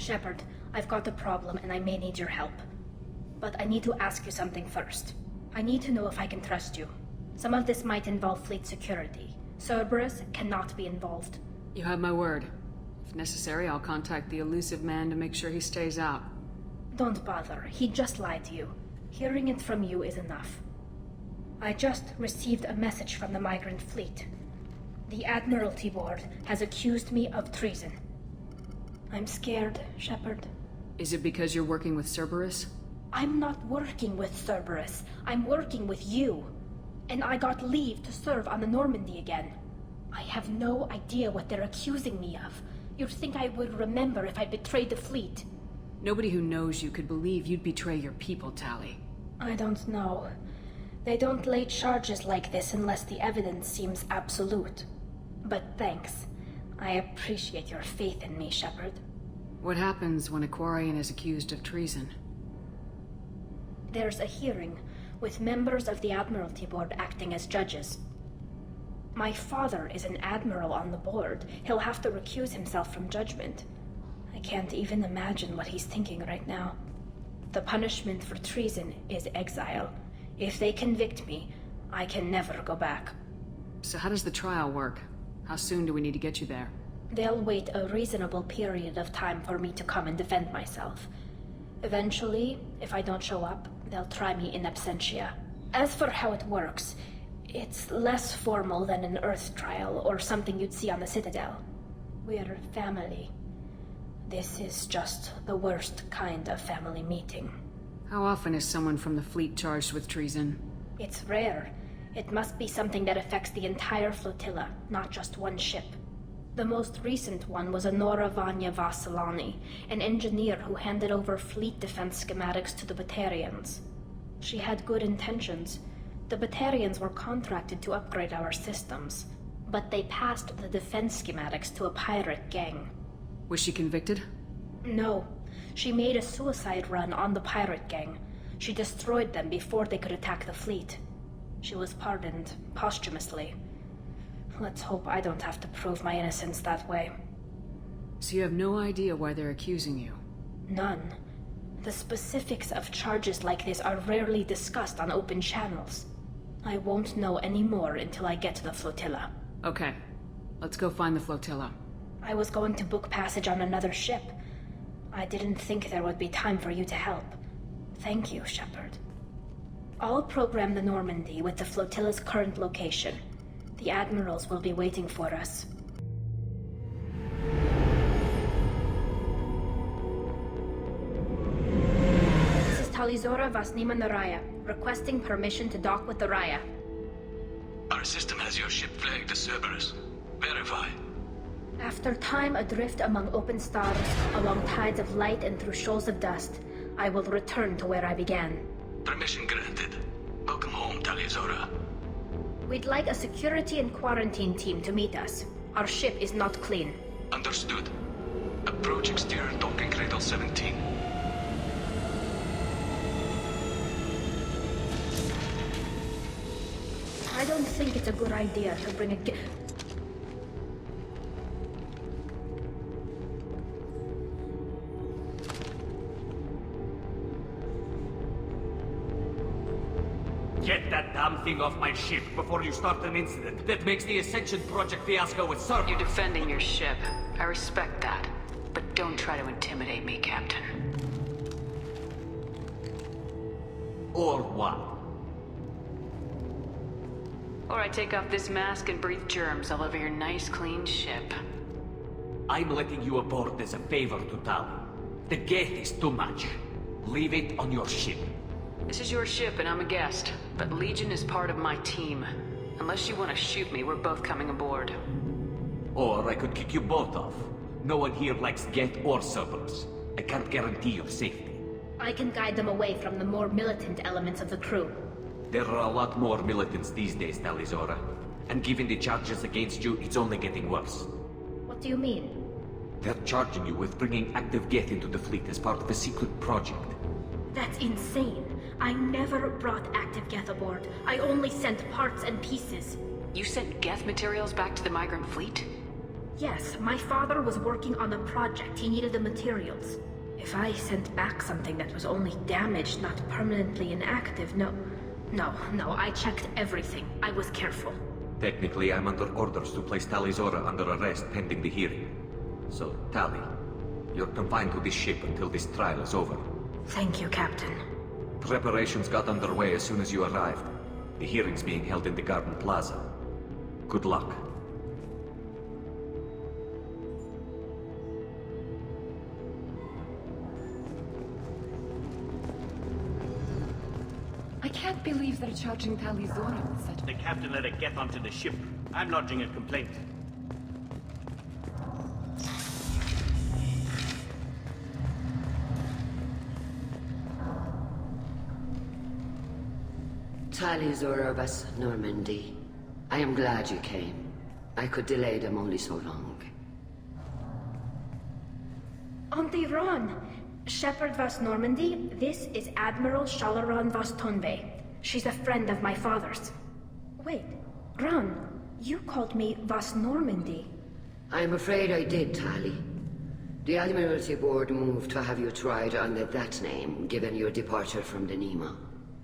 Shepard, I've got a problem and I may need your help. But I need to ask you something first. I need to know if I can trust you. Some of this might involve fleet security. Cerberus cannot be involved. You have my word. If necessary, I'll contact the elusive man to make sure he stays out. Don't bother. He just lied to you. Hearing it from you is enough. I just received a message from the migrant fleet. The Admiralty Board has accused me of treason. I'm scared, Shepard. Is it because you're working with Cerberus? I'm not working with Cerberus. I'm working with you. And I got leave to serve on the Normandy again. I have no idea what they're accusing me of. You'd think I would remember if I betrayed the fleet. Nobody who knows you could believe you'd betray your people, Tali. I don't know. They don't lay charges like this unless the evidence seems absolute. But thanks. I appreciate your faith in me, Shepard. What happens when a Quarian is accused of treason? There's a hearing, with members of the Admiralty Board acting as judges. My father is an admiral on the board. He'll have to recuse himself from judgment. I can't even imagine what he's thinking right now. The punishment for treason is exile. If they convict me, I can never go back. So how does the trial work? How soon do we need to get you there? They'll wait a reasonable period of time for me to come and defend myself. Eventually, if I don't show up, they'll try me in absentia. As for how it works, it's less formal than an Earth trial or something you'd see on the Citadel. We're family. This is just the worst kind of family meeting. How often is someone from the fleet charged with treason? It's rare. It must be something that affects the entire flotilla, not just one ship. The most recent one was Honora Vanya Vassilani, an engineer who handed over fleet defense schematics to the Batarians. She had good intentions. The Batarians were contracted to upgrade our systems, but they passed the defense schematics to a pirate gang. Was she convicted? No. She made a suicide run on the pirate gang. She destroyed them before they could attack the fleet. She was pardoned posthumously. Let's hope I don't have to prove my innocence that way. So you have no idea why they're accusing you? None. The specifics of charges like this are rarely discussed on open channels. I won't know any more until I get to the flotilla. Okay. Let's go find the flotilla. I was going to book passage on another ship. I didn't think there would be time for you to help. Thank you, Shepard. I'll program the Normandy with the flotilla's current location. The admirals will be waiting for us. This is Talizora Vasnima Naraya, requesting permission to dock with the Raya. Our system has your ship flagged as Cerberus. Verify. After time adrift among open stars, along tides of light and through shoals of dust, I will return to where I began. Permission granted. Welcome home, Talizora. We'd like a security and quarantine team to meet us. Our ship is not clean. Understood. Approach exterior docking cradle 17. I don't think it's a good idea to bring a Get that damn thing off my ship before you start an incident that makes the Ascension Project fiasco with Cerberus. You're defending your ship. I respect that. But don't try to intimidate me, Captain. Or what? Or I take off this mask and breathe germs all over your nice, clean ship. I'm letting you aboard as a favor to Tali. The gate is too much. Leave it on your ship. This is your ship and I'm a guest, but Legion is part of my team. Unless you want to shoot me, we're both coming aboard. Or I could kick you both off. No one here likes Geth or Cerberus. I can't guarantee your safety. I can guide them away from the more militant elements of the crew. There are a lot more militants these days, Talizora. And given the charges against you, it's only getting worse. What do you mean? They're charging you with bringing active Geth into the fleet as part of a secret project. That's insane. I never brought active Geth aboard. I only sent parts and pieces. You sent Geth materials back to the migrant fleet? Yes, my father was working on a project. He needed the materials. If I sent back something that was only damaged, not permanently inactive, no, I checked everything. I was careful. Technically, I'm under orders to place Tali Zora under arrest pending the hearing. So, Tali, you're confined to this ship until this trial is over. Thank you, Captain. Preparations got underway as soon as you arrived. The hearing's being held in the Garden Plaza. Good luck. I can't believe they're charging Tali Zora with such... The captain let her get onto the ship. I'm lodging a complaint. Tali Zora vas Normandy. I am glad you came. I could delay them only so long. Auntie Ron! Shepard vas Normandy, this is Admiral Shalaran vas Tonbe. She's a friend of my father's. Wait, Ron, you called me vas Normandy. I'm afraid I did, Tali. The Admiralty Board moved to have you tried under that name, given your departure from the Nima.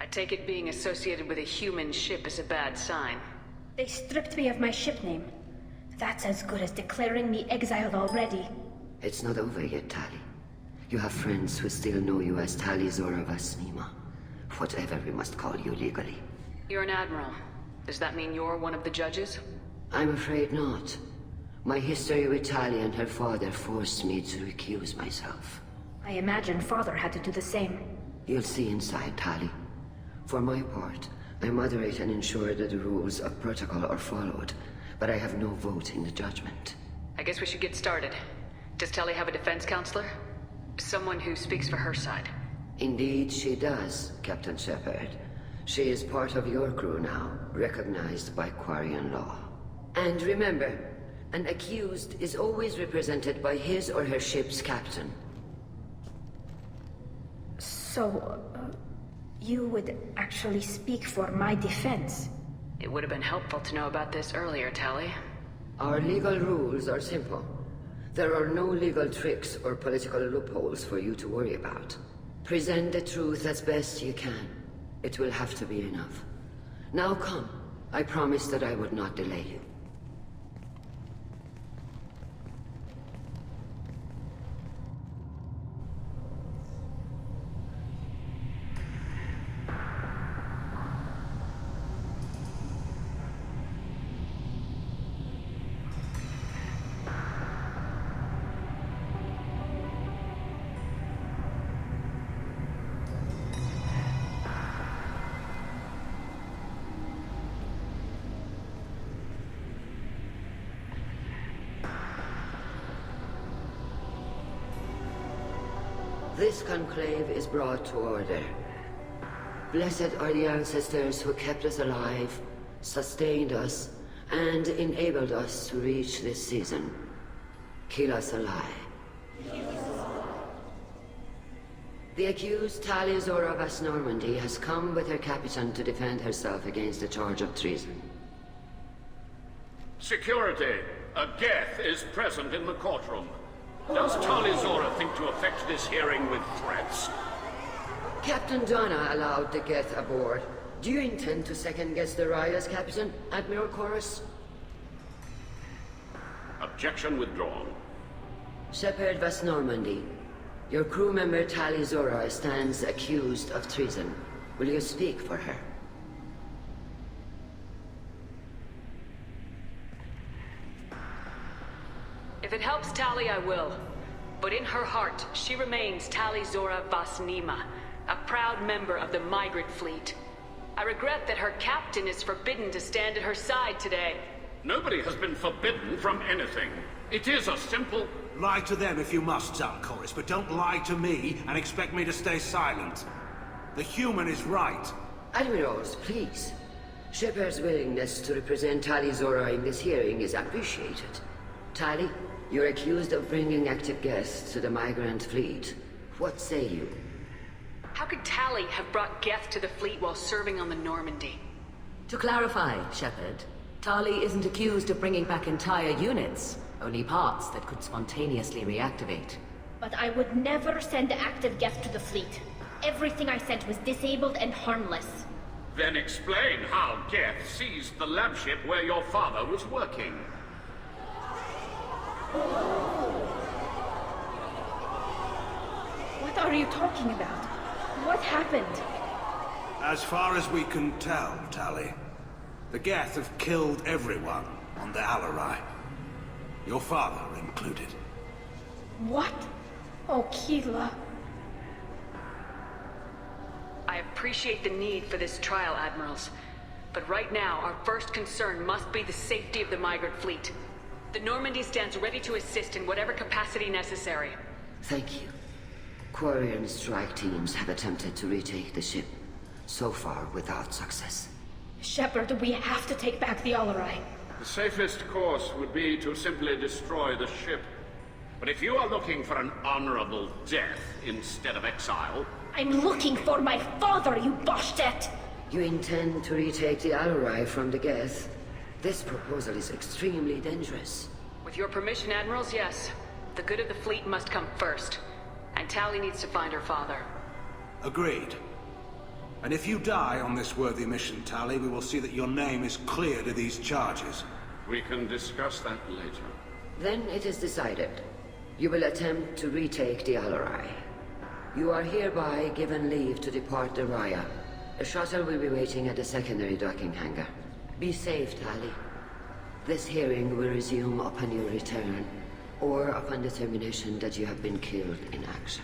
I take it being associated with a human ship is a bad sign. They stripped me of my ship name. That's as good as declaring me exiled already. It's not over yet, Tali. You have friends who still know you as Tali Zora vas Nima. Whatever we must call you legally. You're an admiral. Does that mean you're one of the judges? I'm afraid not. My history with Tali and her father forced me to recuse myself. I imagine father had to do the same. You'll see inside, Tali. For my part, I moderate and ensure that the rules of protocol are followed, but I have no vote in the judgment. I guess we should get started. Does Tali have a defense counselor? Someone who speaks for her side? Indeed she does, Captain Shepard. She is part of your crew now, recognized by Quarian law. And remember, an accused is always represented by his or her ship's captain. So, you would actually speak for my defense? It would have been helpful to know about this earlier, Tali. Our legal rules are simple. There are no legal tricks or political loopholes for you to worry about. Present the truth as best you can. It will have to be enough. Now come. I promised that I would not delay you. This conclave is brought to order. Blessed are the ancestors who kept us alive, sustained us, and enabled us to reach this season. Kill us alive. The accused Tali Zora vas Normandy has come with her captain to defend herself against the charge of treason. Security! A Geth is present in the courtroom. Does Tali Zora think to affect this hearing with threats? Captain Donna allowed the Geth aboard. Do you intend to second-guess the Raya's captain, Admiral Chorus? Objection withdrawn. Shepard vas Normandy. Your crew member Tali Zora stands accused of treason. Will you speak for her? If it helps Tali, I will. But in her heart, she remains Tali Zora vas Nima, a proud member of the migrant fleet. I regret that her captain is forbidden to stand at her side today. Nobody has been forbidden from anything. It is a simple... Lie to them if you must, Zalcoris, but don't lie to me and expect me to stay silent. The human is right. Admirals, please. Shepard's willingness to represent Tali Zora in this hearing is appreciated. Tali, you're accused of bringing active guests to the migrant fleet. What say you? How could Tali have brought Geth to the fleet while serving on the Normandy? To clarify, Shepard, Tali isn't accused of bringing back entire units. Only parts that could spontaneously reactivate. But I would never send active Geth to the fleet. Everything I sent was disabled and harmless. Then explain how Geth seized the lab ship where your father was working. What are you talking about? What happened? As far as we can tell, Tali, the Geth have killed everyone on the Alarai. Your father included. What? Oh, Keela. I appreciate the need for this trial, Admirals. But right now, our first concern must be the safety of the migrant fleet. The Normandy stands ready to assist in whatever capacity necessary. Thank you. Quarian strike teams have attempted to retake the ship, so far without success. Shepard, we have to take back the Alarai. The safest course would be to simply destroy the ship. But if you are looking for an honorable death instead of exile... I'm looking for my father, you Boshtet! You intend to retake the Alarai from the Geth? This proposal is extremely dangerous. With your permission, Admirals, yes. The good of the fleet must come first. And Tali needs to find her father. Agreed. And if you die on this worthy mission, Tali, we will see that your name is cleared of these charges. We can discuss that later. Then it is decided. You will attempt to retake the Alarai. You are hereby given leave to depart the Raya. A shuttle will be waiting at the secondary docking hangar. Be safe, Tali. This hearing will resume upon your return, or upon determination that you have been killed in action.